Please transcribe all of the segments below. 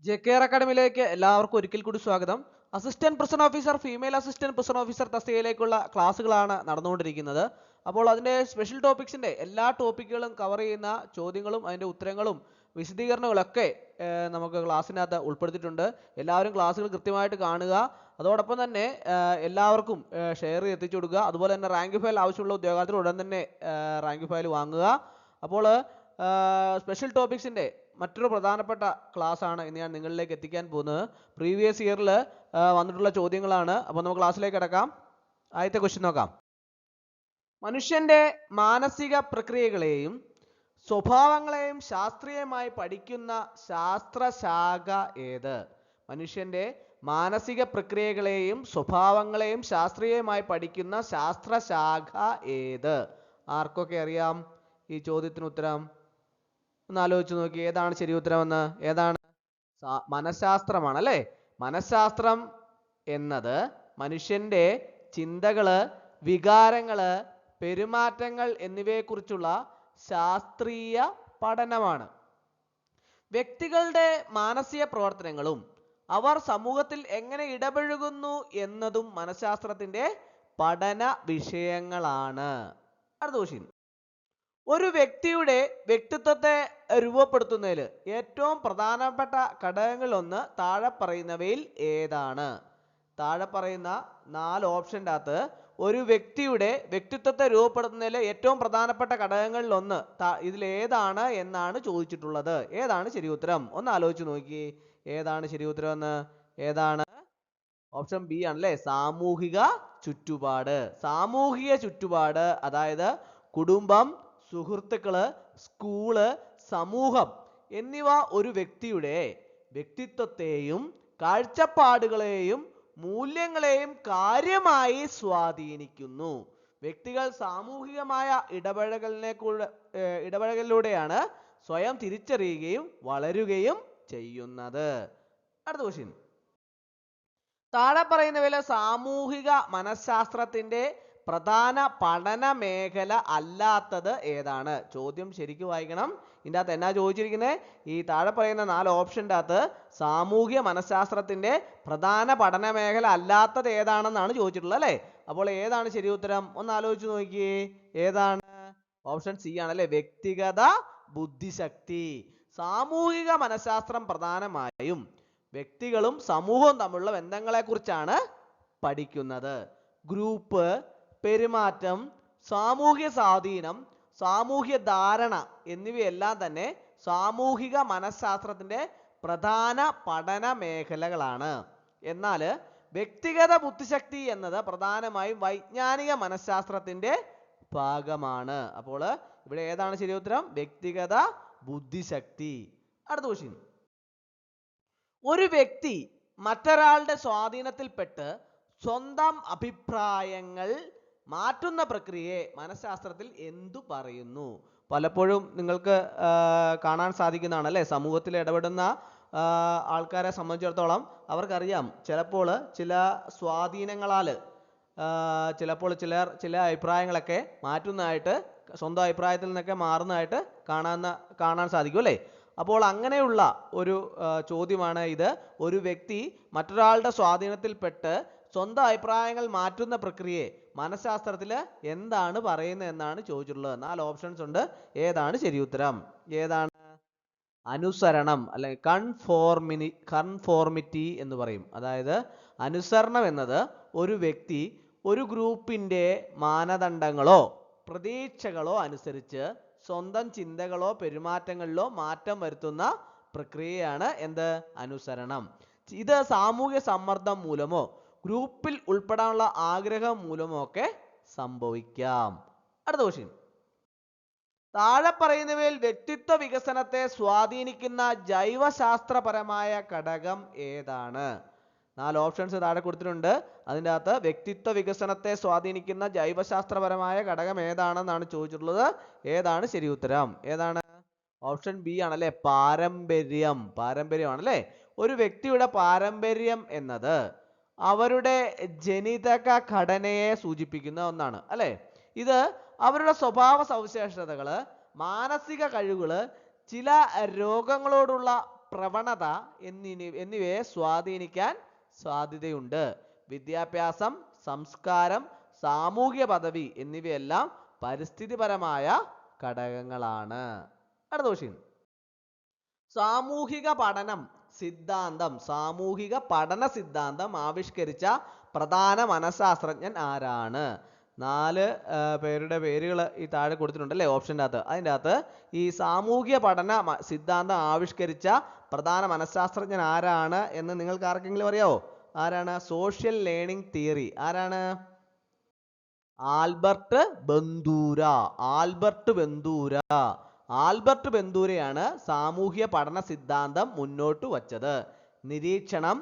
JKR അക്കാഡമിയിലേക്ക് എല്ലാവർക്കും ഒരിക്കൽ കൂടി സ്വാഗതം. Assistant prison officer, female assistant prison officer തസ്തികയിലേക്കുള്ള ക്ലാസ്സുകളാണ് നടന്നുകൊണ്ടിരിക്കുന്നത്. അപ്പോൾ അതിന്റെ സ്പെഷ്യൽ ടോപ്പിക്സിന്റെ എല്ലാ ടോപ്പിക്കുകളും കവർ ചെയ്യുന്ന ചോദ്യങ്ങളും അതിന്റെ ഉത്തരങ്ങളും വിശദീകരണങ്ങളൊക്കെ നമുക്ക് ക്ലാസ്സിനകത്ത് ഉൾപ്പെടുത്തിയിട്ടുണ്ട്. എല്ലാവരും ക്ലാസ്സുകൾ കൃത്യമായിട്ട് കാണുക. അതോടൊപ്പം തന്നെ എല്ലാവർക്കും ഷെയർ ചെയ്ത് എത്തിച്ചു കൊടുക്കുക. അതുപോലെ തന്നെ റാങ്ക് ഫയൽ ആവശ്യമുള്ള ഉദ്യോഗാർത്ഥികൾ ഉടൻ തന്നെ റാങ്ക് ഫയൽ വാങ്ങുക. അപ്പോൾ സ്പെഷ്യൽ ടോപ്പിക്സിന്റെ മറ്റൊരു പ്രധാനപ്പെട്ട ക്ലാസ് ആണ് ഇന്ന് ഞാൻ നിങ്ങളിലേക്ക് എത്തിക്കാൻ പോകുന്നത്. പ്രീവിയസ് ഇയറിൽ വന്നിട്ടുള്ള ചോദ്യങ്ങളാണ്. അപ്പോൾ നമുക്ക് ക്ലാസ്സിലേക്ക് കിടക്കാം. ആദ്യത്തെ ക്വസ്റ്റ്യൻ നോക്കാം. മനുഷ്യന്റെ മാനസിക പ്രക്രിയകളെയും സ്വഭാവങ്ങളെയും ശാസ്ത്രീയമായി പഠിക്കുന്ന ശാസ്ത്രശാഖ ഏത്? മനുഷ്യന്റെ മാനസിക പ്രക്രിയകളെയും സ്വഭാവങ്ങളെയും ശാസ്ത്രീയമായി പഠിക്കുന്ന ശാസ്ത്രശാഖ ഏത്? ആർക്കൊക്കെ അറിയാം ഈ ചോദ്യത്തിന് ഉത്തരം? ഒന്ന് ആലോചിച്ച് നോക്കി, ഏതാണ് ശരി ഉത്തരമെന്ന്? ഏതാണ്? മനഃശാസ്ത്രമാണ് അല്ലേ. മനഃശാസ്ത്രം എന്നത് മനുഷ്യന്റെ ചിന്തകള്, വികാരങ്ങള്, പെരുമാറ്റങ്ങൾ എന്നിവയെക്കുറിച്ചുള്ള ശാസ്ത്രീയ പഠനമാണ്. വ്യക്തികളുടെ മാനസിക പ്രവർത്തനങ്ങളും അവർ സമൂഹത്തിൽ എങ്ങനെ ഇടപഴകുന്നു എന്നതും മനഃശാസ്ത്രത്തിന്റെ പഠന വിഷയങ്ങളാണ്. അടുത്ത ക്വസ്റ്റ്യൻ. ഒരു വ്യക്തിയുടെ വ്യക്തിത്വത്തെ രൂപപ്പെടുത്തുന്നതിൽ ഏറ്റവും പ്രധാനപ്പെട്ട ഘടകങ്ങളിലൊന്ന് താഴെ പറയുന്നവയിൽ ഏതാണ്? താഴെ പറയുന്ന 4 ഓപ്ഷൻ്റെ അകത്ത് ഒരു വ്യക്തിയുടെ വ്യക്തിത്വത്തെ രൂപപ്പെടുത്തുന്നതിൽ ഏറ്റവും പ്രധാനപ്പെട്ട ഘടകങ്ങളിലൊന്ന് ഇതിൽ ഏതാണ് എന്നാണ് ചോദിച്ചിട്ടുള്ളത്. ഏതാണ് ശരി ഉത്തരം? ഒന്ന് ആലോചിച്ച് നോക്കി, ഏതാണ് ശരി ഉത്തരം എന്ന്? ഏതാണ്? ഓപ്ഷൻ ബി ആണല്ലേ, സാമൂഹിക ചുറ്റുപാട്. സാമൂഹിക ചുറ്റുപാട് അതായത് കുടുംബം, സുഹൃത്തുക്കള്, സ്കൂള്, സമൂഹം എന്നിവ ഒരു വ്യക്തിയുടെ വ്യക്തിത്വത്തെയും കാഴ്ചപ്പാടുകളെയും മൂല്യങ്ങളെയും കാര്യമായി സ്വാധീനിക്കുന്നു. വ്യക്തികൾ സാമൂഹികമായ ഇടപഴകലിലൂടെയാണ് സ്വയം തിരിച്ചറിയുകയും വളരുകയും ചെയ്യുന്നത്. അടുത്ത ക്വസ്റ്റ്യൻ. താഴെ പറയുന്നവയിൽ സാമൂഹിക മനഃശാസ്ത്രത്തിന്റെ പ്രധാന പഠന മേഖല അല്ലാത്തത് ഏതാണ്? ചോദ്യം ശരിക്കും വായിക്കണം. ഇതിൻ്റെ അകത്ത് എന്നാ ചോദിച്ചിരിക്കുന്നത്? ഈ താഴെ പറയുന്ന 4 ഓപ്ഷൻ്റെ അകത്ത് സാമൂഹ്യ മനഃശാസ്ത്രത്തിന്റെ പ്രധാന പഠന മേഖല അല്ലാത്തത് ഏതാണെന്നാണ് ചോദിച്ചിട്ടുള്ളത് അല്ലേ. അപ്പോൾ ഏതാണ് ശരി ഉത്തരം? ഒന്ന് ആലോചിച്ച് നോക്കിയേ, ഏതാണ്? ഓപ്ഷൻ സി ആണല്ലേ, വ്യക്തിഗത ബുദ്ധിശക്തി. സാമൂഹിക മനഃശാസ്ത്രം പ്രധാനമായും വ്യക്തികളും സമൂഹവും തമ്മിലുള്ള ബന്ധങ്ങളെ കുറിച്ചാണ് പഠിക്കുന്നത്. ഗ്രൂപ്പ്, പെരുമാറ്റം, സാമൂഹ്യ സ്വാധീനം, സാമൂഹ്യ ധാരണ എന്നിവയെല്ലാം തന്നെ സാമൂഹിക മനഃശാസ്ത്രത്തിന്റെ പ്രധാന പഠന മേഖലകളാണ്. എന്നാൽ വ്യക്തിഗത ബുദ്ധിശക്തി എന്നത് പ്രധാനമായും വൈജ്ഞാനിക മനഃശാസ്ത്രത്തിന്റെ ഭാഗമാണ്. അപ്പോൾ ഇവിടെ ഏതാണ് ശരി ഉത്തരം? വ്യക്തിഗത ബുദ്ധിശക്തി. അടുത്ത ക്വസ്റ്റ്യൻ. ഒരു വ്യക്തി മറ്റൊരാളുടെ സ്വാധീനത്തിൽപ്പെട്ട് സ്വന്തം അഭിപ്രായങ്ങൾ മാറ്റുന്ന പ്രക്രിയയെ മനഃശാസ്ത്രത്തിൽ എന്തു പറയുന്നു? പലപ്പോഴും നിങ്ങൾക്ക് കാണാൻ സാധിക്കുന്നതാണ് അല്ലേ, സമൂഹത്തിൽ ഇടപെടുന്ന ആൾക്കാരെ സംബന്ധിച്ചിടത്തോളം അവർക്കറിയാം ചിലപ്പോൾ ചില സ്വാധീനങ്ങളാൽ ചിലപ്പോൾ ചില അഭിപ്രായങ്ങളൊക്കെ മാറ്റുന്നതായിട്ട്, സ്വന്തം അഭിപ്രായത്തിൽ നിന്നൊക്കെ മാറുന്നതായിട്ട് കാണാൻ സാധിക്കും അല്ലേ. അപ്പോൾ അങ്ങനെയുള്ള ഒരു ചോദ്യമാണ് ഇത്. ഒരു വ്യക്തി മറ്റൊരാളുടെ സ്വാധീനത്തിൽപ്പെട്ട് സ്വന്തം അഭിപ്രായങ്ങൾ മാറ്റുന്ന പ്രക്രിയയെ മനഃശാസ്ത്രത്തിൽ എന്താണ് പറയുന്നത് എന്നാണ് ചോദിച്ചിട്ടുള്ളത്. 4 ഓപ്ഷൻസ് ഉണ്ട്. ഏതാണ് ശരി ഉത്തരം? ഏതാണ്? അനുസരണം അല്ലെങ്കിൽ കൺഫോർമിറ്റി എന്ന് പറയും. അതായത് അനുസരണം എന്നത് ഒരു വ്യക്തി ഒരു ഗ്രൂപ്പിന്റെ മാനദണ്ഡങ്ങളോ പ്രതീക്ഷകളോ അനുസരിച്ച് സ്വന്തം ചിന്തകളോ പെരുമാറ്റങ്ങളിലോ മാറ്റം വരുത്തുന്ന പ്രക്രിയയാണ് എന്ത്? അനുസരണം. ഇത് സാമൂഹ്യ സമ്മർദ്ദം മൂലമോ ഗ്രൂപ്പിൽ ഉൾപ്പെടാനുള്ള ആഗ്രഹം മൂലമോ ഒക്കെ സംഭവിക്കാം. അടുത്ത ക്വസ്റ്റ്യൻ. താഴെ പറയുന്നവയിൽ വ്യക്തിത്വ വികസനത്തെ സ്വാധീനിക്കുന്ന ജൈവശാസ്ത്രപരമായ ഘടകം ഏതാണ്? 4 ഓപ്ഷൻസ് താഴെ കൊടുത്തിട്ടുണ്ട്. അതിൻ്റെ അകത്ത് വ്യക്തിത്വ വികസനത്തെ സ്വാധീനിക്കുന്ന ജൈവശാസ്ത്രപരമായ ഘടകം ഏതാണെന്നാണ് ചോദിച്ചിട്ടുള്ളത്. ഏതാണ് ശരി ഉത്തരം? ഏതാണ്? ഓപ്ഷൻ ബി ആണല്ലേ, പാരമ്പര്യമാണല്ലേ. ഒരു വ്യക്തിയുടെ പാരമ്പര്യം എന്നത് അവരുടെ ജനിതക ഘടനയെ സൂചിപ്പിക്കുന്ന ഒന്നാണ് അല്ലേ. ഇത് അവരുടെ സ്വഭാവ സവിശേഷതകള്, മാനസിക കഴിവുകള്, ചില രോഗങ്ങളോടുള്ള പ്രവണത എന്നിവയെ സ്വാധീനിക്കാൻ സാധ്യതയുണ്ട്. വിദ്യാഭ്യാസം, സംസ്കാരം, സാമൂഹ്യ പദവി എന്നിവയെല്ലാം പരിസ്ഥിതിപരമായ ഘടകങ്ങളാണ്. അടുത്ത ക്വസ്റ്റ്യൻ. സാമൂഹിക പഠന സിദ്ധാന്തം ആവിഷ്കരിച്ച പ്രധാന മനഃശാസ്ത്രജ്ഞൻ ആരാണ്? 4 പേരുടെ പേരുകൾ ഈ താഴെ കൊടുത്തിട്ടുണ്ട് അല്ലേ ഓപ്ഷൻ്റെ അകത്ത്. അതിൻ്റെ അകത്ത് ഈ സാമൂഹിക പഠന സിദ്ധാന്തം ആവിഷ്കരിച്ച പ്രധാന മനഃശാസ്ത്രജ്ഞൻ ആരാണ് എന്ന് നിങ്ങൾക്ക് ആർക്കെങ്കിലും അറിയാവോ? ആരാണ്? സോഷ്യൽ ലേണിംഗ് തിയറി ആരാണ്? ആൽബർട്ട് ബന്ദൂരയാണ് സാമൂഹ്യ പഠന സിദ്ധാന്തം മുന്നോട്ട് വച്ചത്. നിരീക്ഷണം,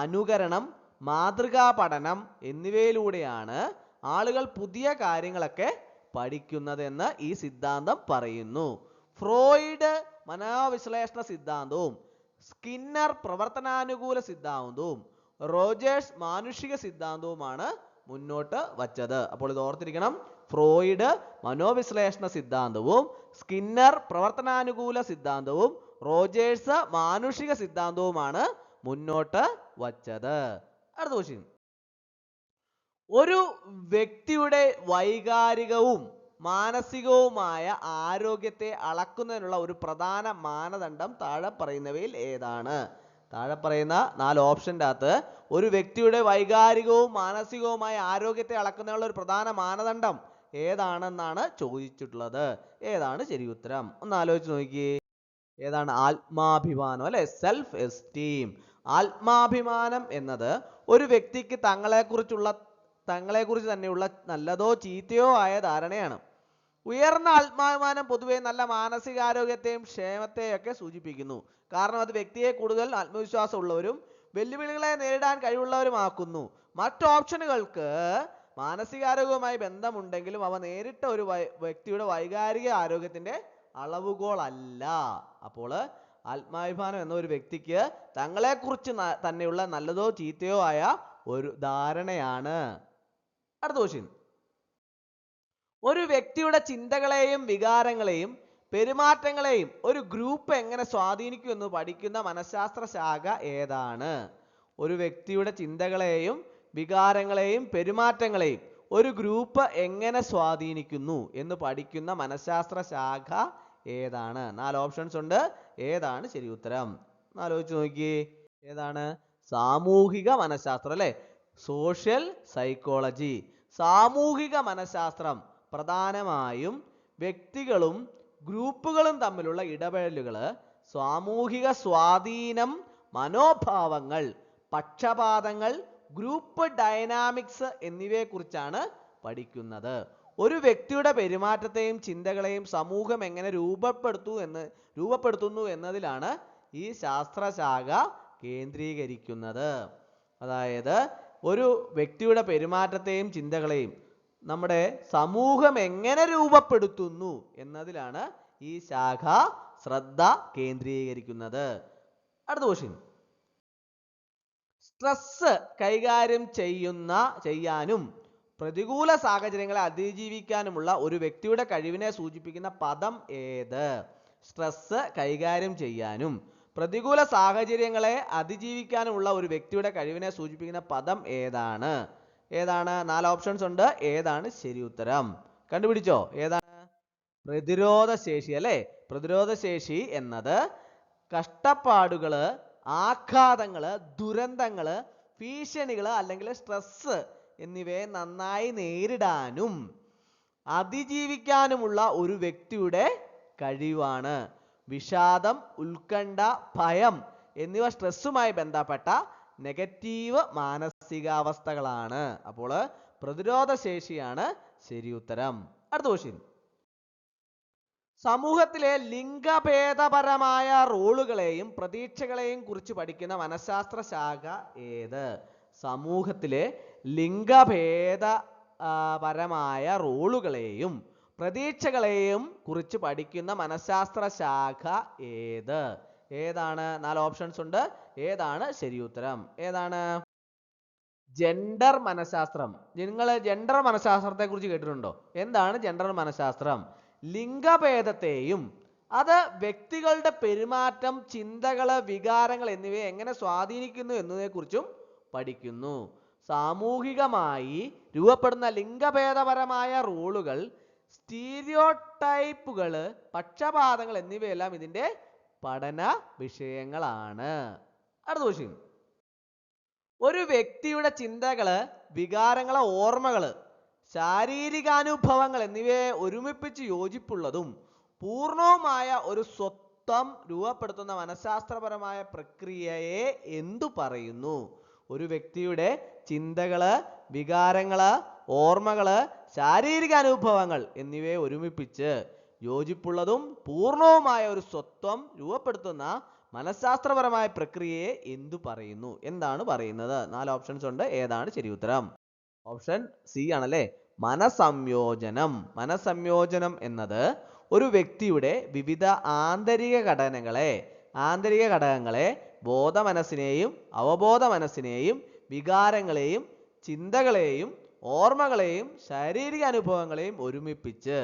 അനുകരണം, മാതൃകാ പഠനം എന്നിവയിലൂടെയാണ് ആളുകൾ പുതിയ കാര്യങ്ങളൊക്കെ പഠിക്കുന്നതെന്ന് ഈ സിദ്ധാന്തം പറയുന്നു. ഫ്രോയിഡ് മനോവിശ്ലേഷണ സിദ്ധാന്തവും സ്കിന്നർ പ്രവർത്തനാനുകൂല സിദ്ധാന്തവും റോജേഴ്സ് മാനുഷിക സിദ്ധാന്തവുമാണ് മുന്നോട്ട് വച്ചത്. അപ്പോൾ ഇത് ഓർത്തിരിക്കണം. ഫ്രോയിഡ് മനോവിശ്ലേഷണ സിദ്ധാന്തവും സ്കിന്നർ പ്രവർത്തനാനുകൂല സിദ്ധാന്തവും റോജേഴ്സ് മാനുഷിക സിദ്ധാന്തവുമാണ് മുന്നോട്ട് വച്ചത്. അടുത്ത ക്വസ്റ്റ്യൻ. ഒരു വ്യക്തിയുടെ വൈകാരികവും മാനസികവുമായ ആരോഗ്യത്തെ അളക്കുന്നതിനുള്ള ഒരു പ്രധാന മാനദണ്ഡം താഴെ പറയുന്നവയിൽ ഏതാണ്? താഴെ പറയുന്ന 4 ഓപ്ഷൻ്റെ അകത്ത് ഒരു വ്യക്തിയുടെ വൈകാരികവും മാനസികവുമായ ആരോഗ്യത്തെ അളക്കുന്നതിനുള്ള ഒരു പ്രധാന മാനദണ്ഡം ഏതാണെന്നാണ് ചോദിച്ചിട്ടുള്ളത്. ഏതാണ് ശരി ഉത്തരം? ഒന്ന് ആലോചിച്ച് നോക്കിയേ. ഏതാണ്? ആത്മാഭിമാനം അല്ലെ, സെൽഫ് എസ്റ്റീം. ആത്മാഭിമാനം എന്നത് ഒരു വ്യക്തിക്ക് തങ്ങളെക്കുറിച്ച് തന്നെയുള്ള നല്ലതോ ചീത്തയോ ആയ ധാരണയാണ്. ഉയർന്ന ആത്മാഭിമാനം പൊതുവെ നല്ല മാനസികാരോഗ്യത്തെയും ക്ഷേമത്തെയും ഒക്കെ സൂചിപ്പിക്കുന്നു. കാരണം അത് വ്യക്തിയെ കൂടുതൽ ആത്മവിശ്വാസം ഉള്ളവരും വെല്ലുവിളികളെ നേരിടാൻ കഴിവുള്ളവരുമാക്കുന്നു. മറ്റ് ഓപ്ഷനുകൾക്ക് മാനസികാരോഗ്യവുമായി ബന്ധമുണ്ടെങ്കിലും അവ നേരിട്ട ഒരു വ്യക്തിയുടെ വൈകാരിക ആരോഗ്യത്തിന്റെ അളവുകോലല്ല. അപ്പോൾ ആത്മാഭിമാനം എന്ന ഒരു വ്യക്തിക്ക് തങ്ങളെക്കുറിച്ച് തന്നെയുള്ള നല്ലതോ ചീത്തയോ ആയ ഒരു ധാരണയാണ്. അടുത്ത ക്വസ്റ്റ്യൻ. ഒരു വ്യക്തിയുടെ ചിന്തകളെയും വികാരങ്ങളെയും പെരുമാറ്റങ്ങളെയും ഒരു ഗ്രൂപ്പ് എങ്ങനെ സ്വാധീനിക്കും എന്ന് പഠിക്കുന്ന മനഃശാസ്ത്ര ശാഖ ഏതാണ്? ഒരു വ്യക്തിയുടെ ചിന്തകളെയും വികാരങ്ങളെയും പെരുമാറ്റങ്ങളെയും ഒരു ഗ്രൂപ്പ് എങ്ങനെ സ്വാധീനിക്കുന്നു എന്ന് പഠിക്കുന്ന മനഃശാസ്ത്ര ശാഖ ഏതാണ്? 4 ഓപ്ഷൻസ് ഉണ്ട്. ഏതാണ് ശരി ഉത്തരം? ആലോചിച്ച് നോക്കിയേ. ഏതാണ്? സാമൂഹിക മനഃശാസ്ത്രം അല്ലെ, സോഷ്യൽ സൈക്കോളജി. സാമൂഹിക മനഃശാസ്ത്രം പ്രധാനമായും വ്യക്തികളും ഗ്രൂപ്പുകളും തമ്മിലുള്ള ഇടപെടലുകൾ, സാമൂഹിക സ്വാധീനം, മനോഭാവങ്ങൾ, പക്ഷപാതങ്ങൾ, ഗ്രൂപ്പ് ഡൈനാമിക്സ് എന്നിവയെക്കുറിച്ചാണ് പഠിക്കുന്നത്. ഒരു വ്യക്തിയുടെ പെരുമാറ്റത്തെയും ചിന്തകളെയും സമൂഹം എങ്ങനെ രൂപപ്പെടുത്തുന്നു എന്നതിലാണ് ഈ ശാസ്ത്രശാഖ കേന്ദ്രീകരിക്കുന്നത്. അതായത് ഒരു വ്യക്തിയുടെ പെരുമാറ്റത്തെയും ചിന്തകളെയും നമ്മുടെ സമൂഹം എങ്ങനെ രൂപപ്പെടുത്തുന്നു എന്നതിലാണ് ഈ ശാഖ ശ്രദ്ധ കേന്ദ്രീകരിക്കുന്നത്. അടുത്ത ക്വസ്റ്റ്യൻ. സ്ട്രെസ് കൈകാര്യം ചെയ്യാനും പ്രതികൂല സാഹചര്യങ്ങളെ അതിജീവിക്കാനുമുള്ള ഒരു വ്യക്തിയുടെ കഴിവിനെ സൂചിപ്പിക്കുന്ന പദം ഏത്? സ്ട്രെസ് കൈകാര്യം ചെയ്യാനും പ്രതികൂല സാഹചര്യങ്ങളെ അതിജീവിക്കാനുമുള്ള ഒരു വ്യക്തിയുടെ കഴിവിനെ സൂചിപ്പിക്കുന്ന പദം ഏതാണ്? 4 ഓപ്ഷൻസ് ഉണ്ട്. ഏതാണ് ശരി ഉത്തരം? കണ്ടുപിടിച്ചോ? ഏതാണ്? പ്രതിരോധശേഷി അല്ലെ. പ്രതിരോധശേഷി എന്നത് കഷ്ടപ്പാടുകള്, ആഘാതങ്ങള്, ദുരന്തങ്ങള്, ഭീഷണികള് അല്ലെങ്കിൽ സ്ട്രെസ് എന്നിവയെ നന്നായി നേരിടാനും അതിജീവിക്കാനുമുള്ള ഒരു വ്യക്തിയുടെ കഴിവാണ്. വിഷാദം, ഉത്കണ്ഠ, ഭയം എന്നിവ സ്ട്രെസ്സുമായി ബന്ധപ്പെട്ട നെഗറ്റീവ് മാനസികാവസ്ഥകളാണ്. അപ്പോൾ പ്രതിരോധശേഷിയാണ് ശരി ഉത്തരം. അടുത്ത ക്വസ്റ്റ്യൻ. സമൂഹത്തിലെ ലിംഗഭേദപരമായ റോളുകളെയും പ്രതീക്ഷകളെയും കുറിച്ച് പഠിക്കുന്ന മനഃശാസ്ത്ര ശാഖ ഏത്? സമൂഹത്തിലെ ലിംഗഭേദപരമായ റോളുകളെയും പ്രതീക്ഷകളെയും കുറിച്ച് പഠിക്കുന്ന മനഃശാസ്ത്ര ശാഖ ഏത്? ഏതാണ്? 4 ഓപ്ഷൻസ് ഉണ്ട്. ഏതാണ് ശരി ഉത്തരം? ഏതാണ്? ജെൻഡർ മനഃശാസ്ത്രം. നിങ്ങൾ ജെൻഡർ മനഃശാസ്ത്രത്തെ കുറിച്ച് കേട്ടിട്ടുണ്ടോ? എന്താണ് ജെൻഡർ മനഃശാസ്ത്രം? ലിംഗഭേദത്തെയും അത് വ്യക്തികളുടെ പെരുമാറ്റം, ചിന്തകള്, വികാരങ്ങൾ എന്നിവയെ എങ്ങനെ സ്വാധീനിക്കുന്നു എന്നതിനെക്കുറിച്ചും പഠിക്കുന്നു. സാമൂഹികമായി രൂപപ്പെടുന്ന ലിംഗഭേദപരമായ റോളുകൾ, സ്റ്റീരിയോടൈപ്പുകള്, പക്ഷപാതങ്ങൾ എന്നിവയെല്ലാം ഇതിന്റെ പഠന വിഷയങ്ങളാണ്. അടുത്ത ക്വസ്റ്റ്യൻ. ഒരു വ്യക്തിയുടെ ചിന്തകള്, വികാരങ്ങള്, ഓർമ്മകള്, ശാരീരികാനുഭവങ്ങൾ എന്നിവയെ ഒരുമിപ്പിച്ച് യോജിപ്പുള്ളതും പൂർണ്ണവുമായ ഒരു സ്വത്വം രൂപപ്പെടുത്തുന്ന മനഃശാസ്ത്രപരമായ പ്രക്രിയയെ എന്തു പറയുന്നു? ഒരു വ്യക്തിയുടെ ചിന്തകള്, വികാരങ്ങള്, ഓർമ്മകള്, ശാരീരിക അനുഭവങ്ങൾ എന്നിവയെ ഒരുമിപ്പിച്ച് യോജിപ്പുള്ളതും പൂർണ്ണവുമായ ഒരു സ്വത്വം രൂപപ്പെടുത്തുന്ന മനഃശാസ്ത്രപരമായ പ്രക്രിയയെ എന്തു പറയുന്നു? എന്താണ് പറയുന്നത്? 4 ഓപ്ഷൻസ് ഉണ്ട്. ഏതാണ് ശരി ഉത്തരം? ഓപ്ഷൻ സി ആണല്ലേ, മനസംയോജനം. മനസംയോജനം എന്നത് ഒരു വ്യക്തിയുടെ വിവിധ ആന്തരിക ഘടകങ്ങളെ ബോധമനസ്സിനെയും അവബോധ മനസ്സിനെയും വികാരങ്ങളെയും ചിന്തകളെയും ഓർമ്മകളെയും ശാരീരിക അനുഭവങ്ങളെയും ഒരുമിപ്പിച്ച്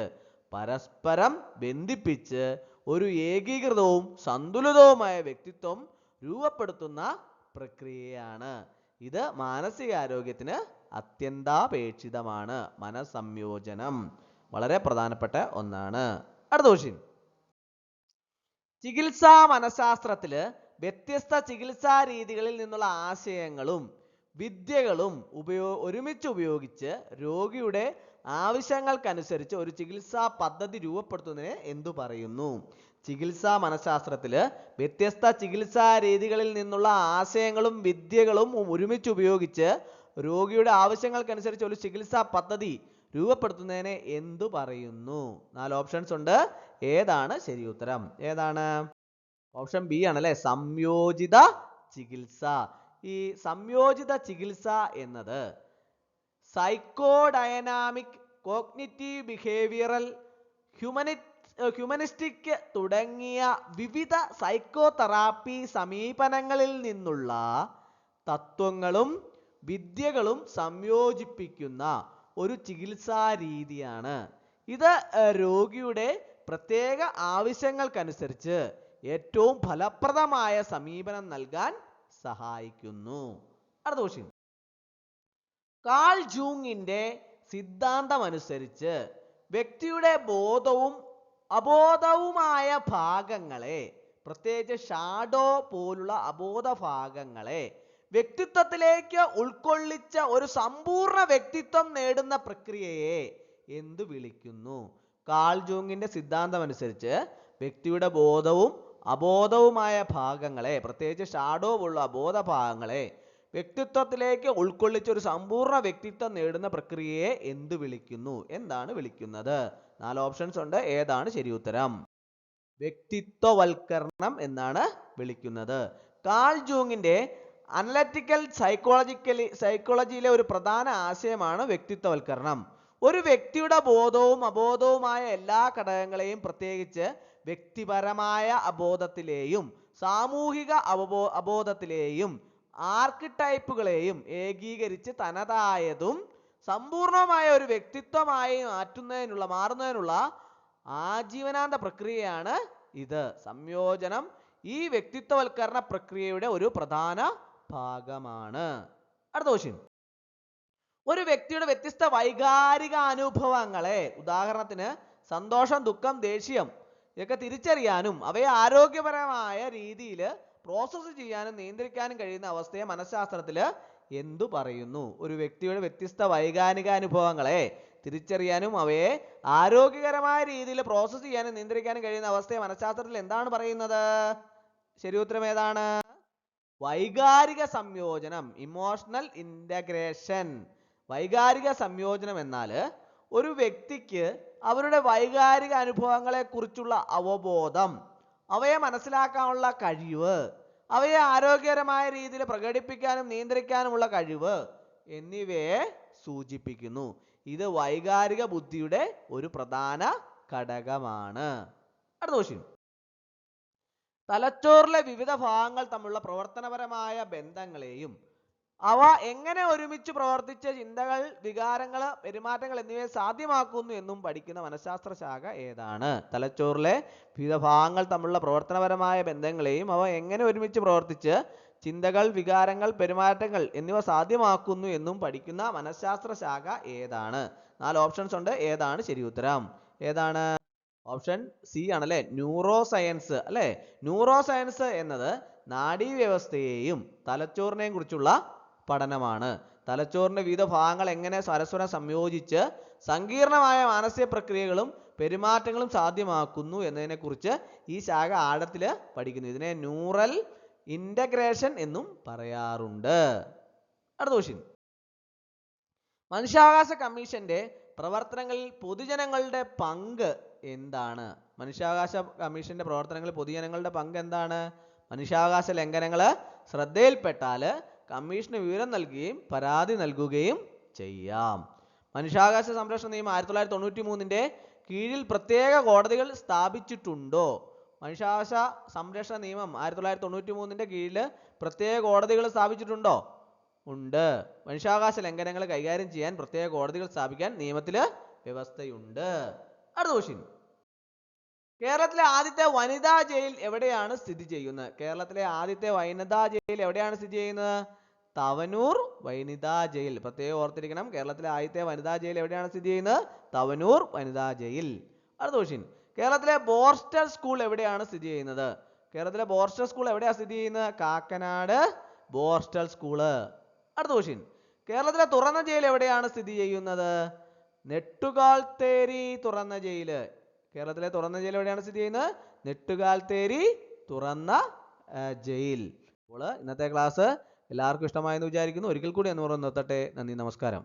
പരസ്പരം ബന്ധിപ്പിച്ച് ഒരു ഏകീകൃതവും സന്തുലിതവുമായ വ്യക്തിത്വം രൂപപ്പെടുത്തുന്ന പ്രക്രിയയാണ്. ഇത് മാനസികാരോഗ്യത്തിന് അത്യന്താപേക്ഷിതമാണ്. മനസംയോജനം വളരെ പ്രധാനപ്പെട്ട ഒന്നാണ്. അടുത്ത ക്വസ്റ്റ്യൻ. ചികിത്സാ മനഃശാസ്ത്രത്തില് വ്യത്യസ്ത ചികിത്സാ രീതികളിൽ നിന്നുള്ള ആശയങ്ങളും വിദ്യകളും ഒരുമിച്ച് ഉപയോഗിച്ച് രോഗിയുടെ ആവശ്യങ്ങൾക്കനുസരിച്ച് ഒരു ചികിത്സാ പദ്ധതി രൂപപ്പെടുത്തുന്നതിനെ എന്തു പറയുന്നു? ചികിത്സാ മനഃശാസ്ത്രത്തില് വ്യത്യസ്ത ചികിത്സാ രീതികളിൽ നിന്നുള്ള ആശയങ്ങളും വിദ്യകളും ഒരുമിച്ച് ഉപയോഗിച്ച് രോഗിയുടെ ആവശ്യങ്ങൾക്കനുസരിച്ച് ഒരു ചികിത്സാ പദ്ധതി രൂപപ്പെടുത്തുന്നതിനെ എന്തു പറയുന്നു? 4 ഓപ്ഷൻസ് ഉണ്ട്. ഏതാണ് ശരി ഉത്തരം? ഏതാണ്? ഓപ്ഷൻ ബി ആണല്ലേ, സംയോജിത ചികിത്സ. ഈ സംയോജിത ചികിത്സ എന്നത് സൈക്കോഡൈനാമിക്, കോഗ്നിറ്റീവ് ബിഹേവിയറൽ, ഹ്യൂമനിസ്റ്റിക് തുടങ്ങിയ വിവിധ സൈക്കോതെറാപ്പി സമീപനങ്ങളിൽ നിന്നുള്ള തത്വങ്ങളും വിദ്യകളും സംയോജിപ്പിക്കുന്ന ഒരു ചികിത്സാ രീതിയാണ്. ഇത് രോഗിയുടെ പ്രത്യേക ആവശ്യങ്ങൾക്കനുസരിച്ച് ഏറ്റവും ഫലപ്രദമായ സമീപനം നൽകാൻ സഹായിക്കുന്നു. അടുത്ത ക്വസ്റ്റ്യൻ. കാൾ ജൂങ്ങിന്റെ സിദ്ധാന്തം അനുസരിച്ച് വ്യക്തിയുടെ ബോധവും അബോധവുമായ ഭാഗങ്ങളെ, പ്രത്യേകിച്ച് ഷാഡോ പോലുള്ള അബോധ ഭാഗങ്ങളെ വ്യക്തിത്വത്തിലേക്ക് ഉൾക്കൊള്ളിച്ച ഒരു സമ്പൂർണ്ണ വ്യക്തിത്വം നേടുന്ന പ്രക്രിയയെ എന്തു വിളിക്കുന്നു? കാൾ ജൂങ്ങിന്റെ സിദ്ധാന്തം അനുസരിച്ച് വ്യക്തിയുടെ ബോധവും അബോധവുമായ ഭാഗങ്ങളെ, പ്രത്യേകിച്ച് ഷാഡോ പോലുള്ള അബോധ ഭാഗങ്ങളെ വ്യക്തിത്വത്തിലേക്ക് ഉൾക്കൊള്ളിച്ച ഒരു സമ്പൂർണ്ണ വ്യക്തിത്വം നേടുന്ന പ്രക്രിയയെ എന്തു വിളിക്കുന്നു? എന്താണ് വിളിക്കുന്നത്? 4 ഓപ്ഷൻസ് ഉണ്ട്. ഏതാണ് ശരി ഉത്തരം? വ്യക്തിത്വവൽക്കരണം എന്നാണ് വിളിക്കുന്നത്. കാൾ ജൂങ്ങിന്റെ അനലറ്റിക്കൽ സൈക്കോളജിയിലെ ഒരു പ്രധാന ആശയമാണ് വ്യക്തിത്വവൽക്കരണം. ഒരു വ്യക്തിയുടെ ബോധവും അബോധവുമായ എല്ലാ ഘടകങ്ങളെയും, പ്രത്യേകിച്ച് വ്യക്തിപരമായ അബോധത്തിലെയും സാമൂഹിക അബോധത്തിലെയും ആർക്കിടൈപ്പുകളെയും ഏകീകരിച്ച് തനതായതും സമ്പൂർണമായ ഒരു വ്യക്തിത്വമായി മാറുന്നതിനുള്ള ആജീവനാന്ത പ്രക്രിയയാണ് ഇത്. സംയോജനം ഈ വ്യക്തിത്വവൽക്കരണ പ്രക്രിയയുടെ ഒരു പ്രധാന ഭാഗമാണ്. അടുത്ത ക്വസ്റ്റ്യൻ. ഒരു വ്യക്തിയുടെ വ്യത്യസ്ത വൈകാരിക അനുഭവങ്ങളെ, ഉദാഹരണത്തിന് സന്തോഷം, ദുഃഖം, ദേഷ്യം, ഇതൊക്കെ തിരിച്ചറിയാനും അവയെ ആരോഗ്യപരമായ രീതിയിൽ പ്രോസസ്സ് ചെയ്യാനും നിയന്ത്രിക്കാനും കഴിയുന്ന അവസ്ഥയെ മനഃശാസ്ത്രത്തിൽ എന്തു പറയുന്നു? ഒരു വ്യക്തിയുടെ വ്യത്യസ്ത വൈകാരിക അനുഭവങ്ങളെ തിരിച്ചറിയാനും അവയെ ആരോഗ്യകരമായ രീതിയിൽ പ്രോസസ്സ് ചെയ്യാനും നിയന്ത്രിക്കാനും കഴിയുന്ന അവസ്ഥയെ മനഃശാസ്ത്രത്തിൽ എന്താണ് പറയുന്നത്? ശരി ഉത്തരം ഏതാണ്? വൈകാരിക സംയോജനം, ഇമോഷണൽ ഇന്റഗ്രേഷൻ. വൈകാരിക സംയോജനം എന്നാൽ ഒരു വ്യക്തിക്ക് അവരുടെ വൈകാരിക അനുഭവങ്ങളെ കുറിച്ചുള്ള അവബോധം, അവയെ മനസ്സിലാക്കാനുള്ള കഴിവ്, അവയെ ആരോഗ്യകരമായ രീതിയിൽ പ്രകടിപ്പിക്കാനും നിയന്ത്രിക്കാനുമുള്ള കഴിവ് എന്നിവയെ സൂചിപ്പിക്കുന്നു. ഇത് വൈകാരിക ബുദ്ധിയുടെ ഒരു പ്രധാന ഘടകമാണ്. അടുത്ത ക്വസ്റ്റ്യൻ. തലച്ചോറിലെ വിവിധ ഭാഗങ്ങൾ തമ്മിലുള്ള പ്രവർത്തനപരമായ ബന്ധങ്ങളെയും അവ എങ്ങനെ ഒരുമിച്ച് പ്രവർത്തിച്ച് ചിന്തകൾ, വികാരങ്ങൾ, പെരുമാറ്റങ്ങൾ എന്നിവയെ സാധ്യമാക്കുന്നു എന്നും പഠിക്കുന്ന മനഃശാസ്ത്ര ശാഖ ഏതാണ്? തലച്ചോറിലെ വിവിധ ഭാഗങ്ങൾ തമ്മിലുള്ള പ്രവർത്തനപരമായ ബന്ധങ്ങളെയും അവ എങ്ങനെ ഒരുമിച്ച് പ്രവർത്തിച്ച് ചിന്തകൾ, വികാരങ്ങൾ, പെരുമാറ്റങ്ങൾ എന്നിവ സാധ്യമാക്കുന്നു എന്നും പഠിക്കുന്ന മനഃശാസ്ത്ര ശാഖ ഏതാണ്? 4 ഓപ്ഷൻസ് ഉണ്ട്. ഏതാണ് ശരി ഉത്തരം? ഏതാണ്? ഓപ്ഷൻ സി ആണല്ലേ, ന്യൂറോ സയൻസ് അല്ലേ. ന്യൂറോ സയൻസ് എന്നത് നാഡീവ്യവസ്ഥയെയും തലച്ചോറിനെയും കുറിച്ചുള്ള പഠനമാണ്. തലച്ചോറിന്റെ വിവിധ ഭാഗങ്ങൾ എങ്ങനെ പരസ്പരം സംയോജിച്ച് സങ്കീർണമായ മാനസിക പ്രക്രിയകളും പെരുമാറ്റങ്ങളും സാധ്യമാക്കുന്നു എന്നതിനെക്കുറിച്ച് ഈ ശാഖ ആഴത്തിൽ പഠിക്കുന്നു. ഇതിനെ ന്യൂറൽ ഇന്റഗ്രേഷൻ എന്നും പറയാറുണ്ട്. അടുത്ത ക്വസ്റ്റ്യൻ. മനുഷ്യാവകാശ കമ്മീഷന്റെ പ്രവർത്തനങ്ങളിൽ പൊതുജനങ്ങളുടെ പങ്ക് എന്താണ്? മനുഷ്യാവകാശ കമ്മീഷന്റെ പ്രവർത്തനങ്ങളിൽ പൊതുജനങ്ങളുടെ പങ്ക് എന്താണ്? മനുഷ്യാവകാശ ലംഘനങ്ങൾ ശ്രദ്ധയിൽപ്പെട്ടാൽ കമ്മീഷന് വിവരം നൽകുകയും പരാതി നൽകുകയും ചെയ്യാം. മനുഷ്യാവകാശ സംരക്ഷണ നിയമം 1993 കീഴിൽ പ്രത്യേക കോടതികൾ സ്ഥാപിച്ചിട്ടുണ്ടോ? മനുഷ്യാവകാശ സംരക്ഷണ നിയമം 1993 കീഴിൽ പ്രത്യേക കോടതികൾ സ്ഥാപിച്ചിട്ടുണ്ടോ? ഉണ്ട്. മനുഷ്യാവകാശ ലംഘനങ്ങൾ കൈകാര്യം ചെയ്യാൻ പ്രത്യേക കോടതികൾ സ്ഥാപിക്കാൻ നിയമത്തിൽ വ്യവസ്ഥയുണ്ട്. അടുത്ത ക്വസ്റ്റ്യൻ. കേരളത്തിലെ ആദ്യത്തെ വനിതാ ജയിൽ എവിടെയാണ് സ്ഥിതി ചെയ്യുന്നത്? കേരളത്തിലെ ആദ്യത്തെ വനിതാ ജയിൽ എവിടെയാണ് സ്ഥിതി ചെയ്യുന്നത്? തവനൂർ വനിതാ ജയിൽ. പ്രത്യേകം ഓർത്തിരിക്കണം, കേരളത്തിലെ ആദ്യത്തെ വനിതാ ജയിൽ എവിടെയാണ് സ്ഥിതി ചെയ്യുന്നത്? തവനൂർ വനിതാ ജയിൽ. അടുത്ത ക്വസ്റ്റ്യൻ. കേരളത്തിലെ ബോർസ്റ്റർ സ്കൂൾ എവിടെയാണ് സ്ഥിതി ചെയ്യുന്നത്? കേരളത്തിലെ ബോർസ്റ്റർ സ്കൂൾ എവിടെയാണ് സ്ഥിതി ചെയ്യുന്നത്? കാക്കനാട് ബോർസ്റ്റർ സ്കൂള്. അടുത്ത ക്വസ്റ്റ്യൻ. കേരളത്തിലെ തുറന്ന ജയിൽ എവിടെയാണ് സ്ഥിതി ചെയ്യുന്നത്? നെട്ടുകാൽത്തേരി തുറന്ന ജയില്. കേരളത്തിലെ തുറന്ന ജയിൽ എവിടെയാണ് സ്ഥിതി ചെയ്യുന്നത്? നെട്ടുകാൽത്തേരി തുറന്ന ജയിൽ. അപ്പോൾ ഇന്നത്തെ ക്ലാസ് എല്ലാവർക്കും ഇഷ്ടമായെന്ന് വിചാരിക്കുന്നു. ഒരിക്കൽ കൂടി എന്ന് പറഞ്ഞു നിർത്തട്ടെ. നന്ദി, നമസ്കാരം.